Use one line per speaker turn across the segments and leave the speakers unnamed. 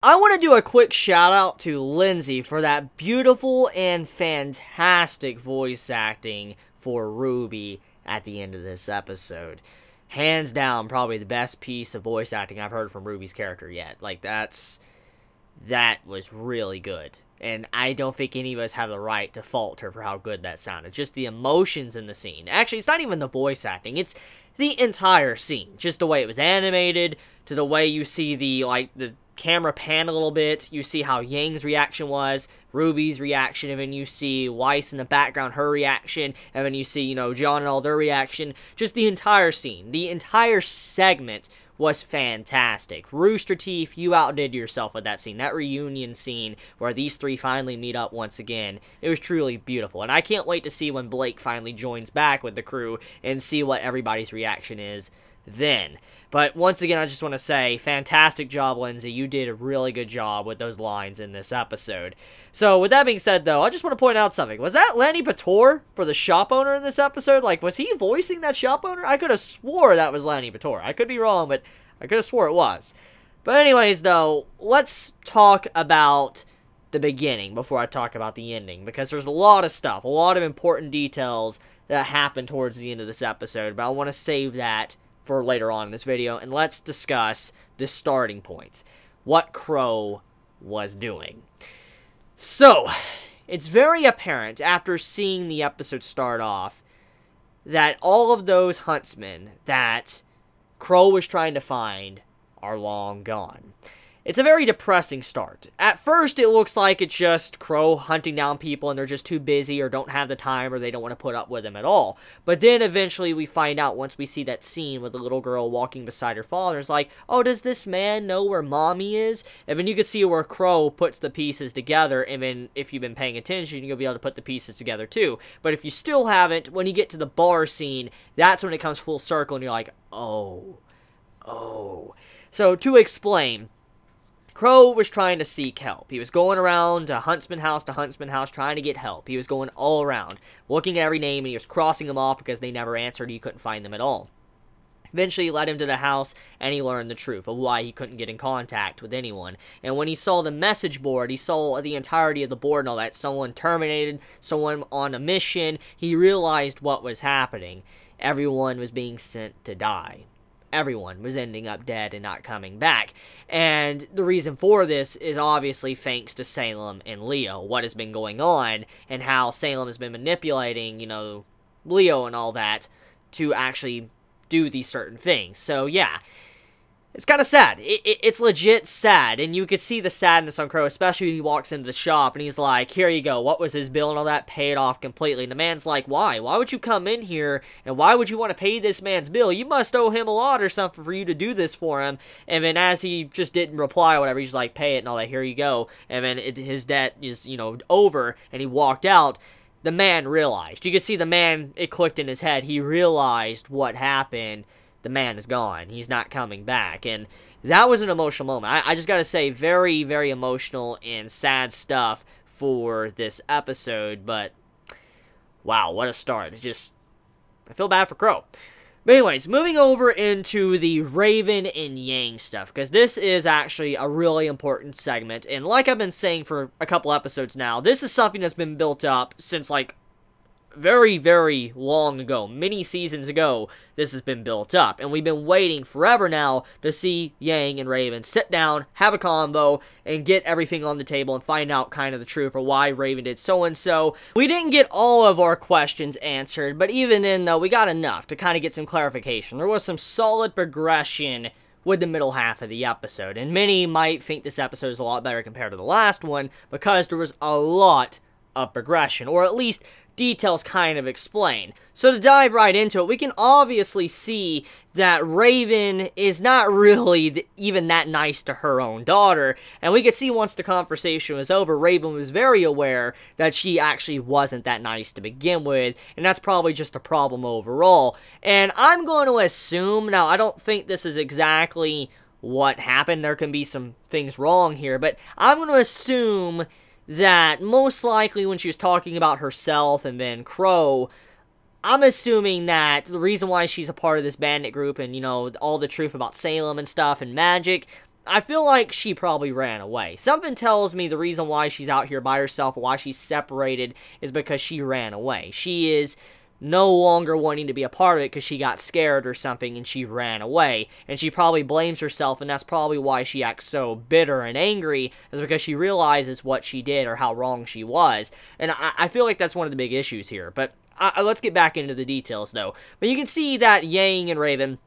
I want to do a quick shout out to Lindsay for that beautiful and fantastic voice acting for RWBY at the end of this episode. Hands down, probably the best piece of voice acting I've heard from RWBY's character yet. Like, that was really good. And I don't think any of us have the right to fault her for how good that sounded. Just the emotions in the scene. Actually, it's not even the voice acting. It's the entire scene. Just the way it was animated, to the way you see the camera pan a little bit. You see how Yang's reaction was, RWBY's reaction, and then you see Weiss in the background, her reaction, and then you see, John and all their reaction. Just the entire scene, the entire segment was fantastic. Rooster Teeth, you outdid yourself with that scene. That reunion scene where these three finally meet up once again. It was truly beautiful. And I can't wait to see when Blake finally joins back with the crew and see what everybody's reaction is then. But once again, I just want to say, fantastic job, Lindsay. You did a really good job with those lines in this episode. So, with that being said, though, I just want to point out something. Was that Lenny Pator for the shop owner in this episode? Like, was he voicing that shop owner? I could have swore that was Lenny Pator. I could be wrong, but I could have swore it was. But anyways, though, let's talk about the beginning before I talk about the ending. Because there's a lot of stuff, a lot of important details that happen towards the end of this episode. But I want to save that for later on in this video, and let's discuss the starting point. What Qrow was doing. So, it's very apparent after seeing the episode start off that all of those huntsmen that Qrow was trying to find are long gone. It's a very depressing start. At first, it looks like it's just Qrow hunting down people and they're just too busy or don't have the time or they don't want to put up with him at all. But then eventually we find out once we see that scene with the little girl walking beside her father. It's like, oh, does this man know where mommy is? And then you can see where Qrow puts the pieces together, and then if you've been paying attention, you'll be able to put the pieces together too. But if you still haven't, when you get to the bar scene, that's when it comes full circle and you're like, oh. So to explain, Qrow was trying to seek help. He was going around huntsman house to huntsman house trying to get help. He was going all around, looking at every name, and he was crossing them off because they never answered. He couldn't find them at all. Eventually, he led him to the house, and he learned the truth of why he couldn't get in contact with anyone. And when he saw the message board, he saw the entirety of the board and all that. Someone terminated, someone on a mission. He realized what was happening. Everyone was being sent to die. Everyone was ending up dead and not coming back. And the reason for this is obviously thanks to Salem and Leo, what has been going on, and how Salem has been manipulating, Leo and all that to actually do these certain things. So, yeah. It's kind of sad. It's legit sad, and you can see the sadness on Qrow, especially when he walks into the shop, and he's like, here you go, what was his bill and all that, pay it off completely. And the man's like, why? Why would you come in here, and why would you want to pay this man's bill? You must owe him a lot or something for you to do this for him. And then as he just didn't reply or whatever, he's like, pay it and all that, here you go. And then his debt is, over, and he walked out. The man realized. You can see the man, it clicked in his head. He realized what happened. The man is gone. He's not coming back. And that was an emotional moment. I just gotta say, very, very emotional and sad stuff for this episode. But, wow, what a start. It's just, I feel bad for Qrow. But anyways, moving over into the Raven and Yang stuff, because this is actually a really important segment. And like I've been saying for a couple episodes now, this is something that's been built up since, like, very, very long ago, many seasons ago, this has been built up, and we've been waiting forever now to see Yang and Raven sit down, have a convo, and get everything on the table and find out kind of the truth for why Raven did so-and-so. We didn't get all of our questions answered, but even then, though, we got enough to kind of get some clarification. There was some solid progression with the middle half of the episode, and many might think this episode is a lot better compared to the last one, because there was a lot of progression, or at least details kind of explain. So to dive right into it, we can obviously see that Raven is not really even that nice to her own daughter, and we could see once the conversation was over, Raven was very aware that she actually wasn't that nice to begin with, and that's probably just a problem overall. And I'm going to assume, now I don't think this is exactly what happened, there can be some things wrong here, but I'm going to assume that most likely when she was talking about herself and then Qrow, I'm assuming that the reason why she's a part of this bandit group and, you know, all the truth about Salem and stuff and magic, I feel like she probably ran away. Something tells me the reason why she's out here by herself, why she's separated, is because she ran away. She is no longer wanting to be a part of it because she got scared or something and she ran away. And she probably blames herself, and that's probably why she acts so bitter and angry, is because she realizes what she did or how wrong she was. And I feel like that's one of the big issues here. But let's get back into the details, though. But you can see that Yang and Raven,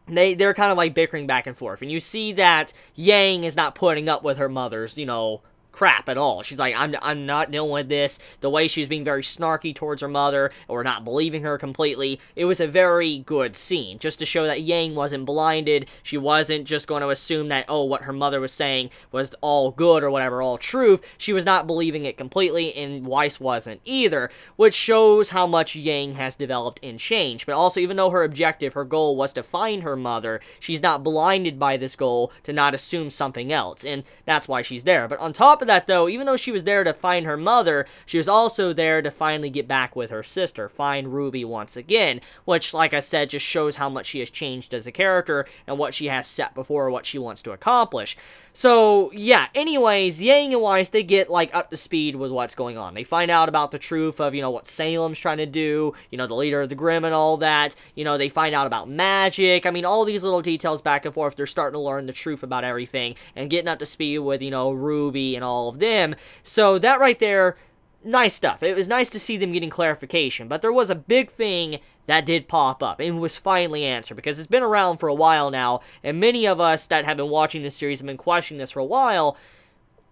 they're kind of like bickering back and forth. And you see that Yang is not putting up with her mother's, you know, crap at all. She's like, I'm not dealing with this. The way she was being very snarky towards her mother, or not believing her completely, it was a very good scene, just to show that Yang wasn't blinded. She wasn't just going to assume that, oh, what her mother was saying was all good, or whatever, all truth. She was not believing it completely, and Weiss wasn't either, which shows how much Yang has developed and changed. But also, even though her objective, her goal was to find her mother, she's not blinded by this goal to not assume something else, and that's why she's there. But on top of that, though, even though she was there to find her mother, she was also there to finally get back with her sister, find Ruby once again, which, like I said, just shows how much she has changed as a character and what she has set before her, what she wants to accomplish. So, yeah, anyways, Yang and Weiss, they get, like, up to speed with what's going on. They find out about the truth of, you know, what Salem's trying to do, you know, the leader of the Grimm and all that. You know, they find out about magic. I mean, all these little details back and forth. They're starting to learn the truth about everything and getting up to speed with, you know, Ruby and all of them. So, that right there, nice stuff. It was nice to see them getting clarification, but there was a big thing that did pop up and was finally answered, because it's been around for a while now, and many of us that have been watching this series have been questioning this for a while.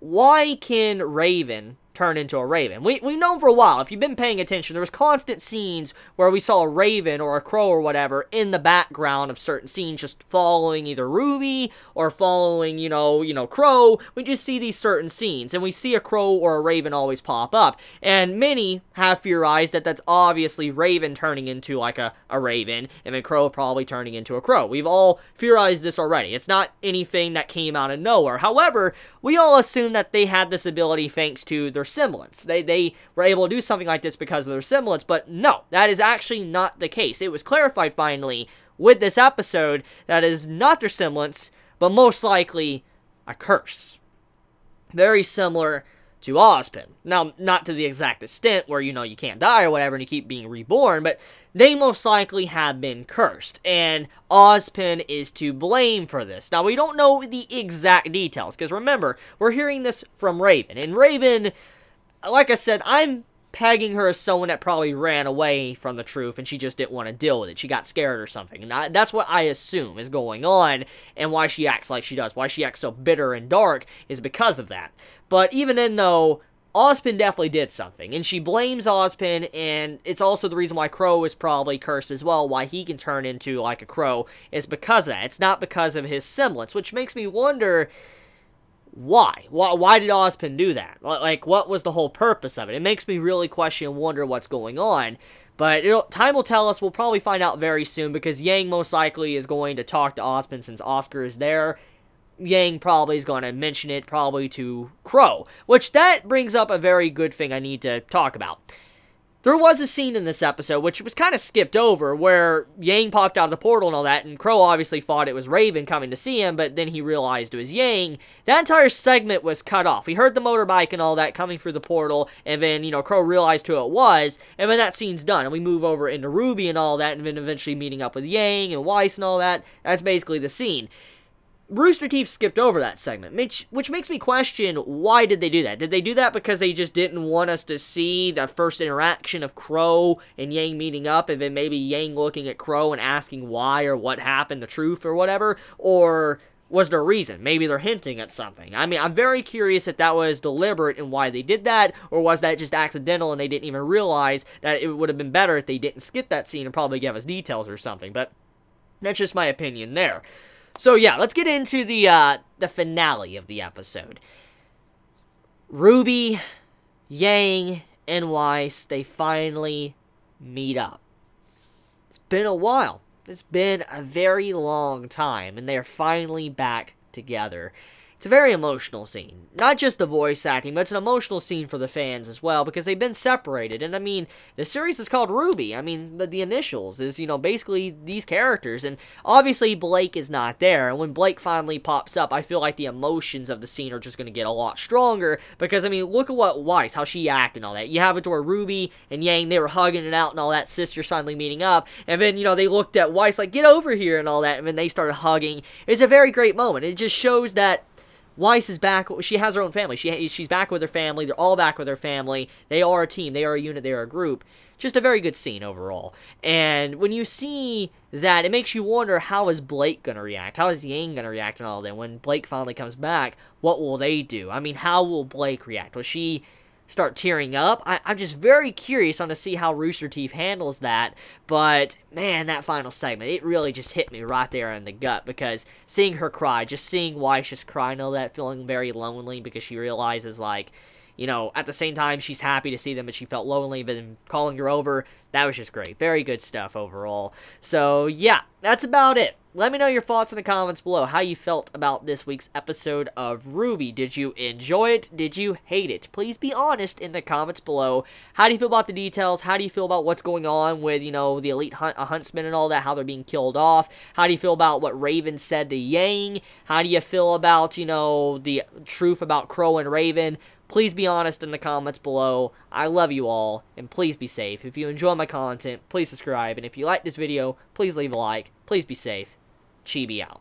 Why can Raven turn into a Raven? We've known for a while. If you've been paying attention, there was constant scenes where we saw a Raven or a Qrow or whatever in the background of certain scenes, just following either Ruby or following, you know, Qrow. We just see these certain scenes, and we see a Qrow or a Raven always pop up. And many have theorized that that's obviously Raven turning into like a Raven, and then Qrow probably turning into a Qrow. We've all theorized this already. It's not anything that came out of nowhere. However, we all assume that they had this ability thanks to their semblance. They were able to do something like this because of their semblance, but no, that is actually not the case. It was clarified finally with this episode that is not their semblance, but most likely a curse. Very similar to Ozpin. Now, not to the exact extent where, you know, you can't die or whatever and you keep being reborn, but they most likely have been cursed, and Ozpin is to blame for this. Now, we don't know the exact details, because remember, we're hearing this from Raven, and Raven, like I said, I'm pegging her as someone that probably ran away from the truth, and she just didn't want to deal with it. She got scared or something, and that's what I assume is going on, and why she acts like she does. Why she acts so bitter and dark is because of that. But even then, though, Ozpin definitely did something, and she blames Ozpin, and it's also the reason why Qrow is probably cursed as well, why he can turn into like a Qrow, is because of that. It's not because of his semblance, which makes me wonder, why? Why did Ozpin do that? Like, what was the whole purpose of it? It makes me really question and wonder what's going on. But time will tell us. We'll probably find out very soon, because Yang most likely is going to talk to Ozpin since Oscar is there. Yang probably is going to mention it probably to Qrow, which that brings up a very good thing I need to talk about. There was a scene in this episode, which was kind of skipped over, where Yang popped out of the portal and all that, and Qrow obviously thought it was Raven coming to see him, but then he realized it was Yang. That entire segment was cut off. He heard the motorbike and all that coming through the portal, and then, you know, Qrow realized who it was, and then that scene's done, and we move over into RWBY and all that, and then eventually meeting up with Yang and Weiss and all that. That's basically the scene. Rooster Teeth skipped over that segment, which makes me question, why did they do that? Did they do that because they just didn't want us to see the first interaction of Qrow and Yang meeting up, and then maybe Yang looking at Qrow and asking why or what happened, the truth or whatever? Or was there a reason? Maybe they're hinting at something. I mean, I'm very curious if that was deliberate and why they did that, or was that just accidental and they didn't even realize that it would have been better if they didn't skip that scene and probably give us details or something. But that's just my opinion there. So yeah, let's get into the finale of the episode. RWBY, Yang, and Weiss, they finally meet up. It's been a while. It's been a very long time, and they are finally back together. It's a very emotional scene. Not just the voice acting, but it's an emotional scene for the fans as well, because they've been separated. And I mean, the series is called RWBY. I mean, the initials is, you know, basically these characters. And obviously Blake is not there. And when Blake finally pops up, I feel like the emotions of the scene are just going to get a lot stronger. Because, I mean, look at what Weiss, how she acted and all that. You have it to where RWBY and Yang, they were hugging it out and all that, sisters finally meeting up. And then, you know, they looked at Weiss like, get over here and all that. And then they started hugging. It's a very great moment. It just shows that Weiss is back. She has her own family. She's back with her family. They're all back with their family. They are a team. They are a unit. They are a group. Just a very good scene overall. And when you see that, it makes you wonder, how is Blake going to react? How is Yang going to react and all that? When Blake finally comes back, what will they do? I mean, how will Blake react? Will she start tearing up? I'm just very curious on to see how Rooster Teeth handles that. But man, that final segment, it really just hit me right there in the gut, because seeing her cry, just seeing Weiss just cry and all that, feeling very lonely because she realizes, like, you know, at the same time she's happy to see them, but she felt lonely, but then calling her over, that was just great. Very good stuff overall. So yeah, that's about it. Let me know your thoughts in the comments below, how you felt about this week's episode of RWBY. Did you enjoy it? Did you hate it? Please be honest in the comments below. How do you feel about the details? How do you feel about what's going on with, you know, the elite huntsmen and all that, how they're being killed off? How do you feel about what Raven said to Yang? How do you feel about, you know, the truth about Qrow and Raven? Please be honest in the comments below. I love you all, and please be safe. If you enjoy my content, please subscribe, and if you like this video, please leave a like. Please be safe. Chibi out.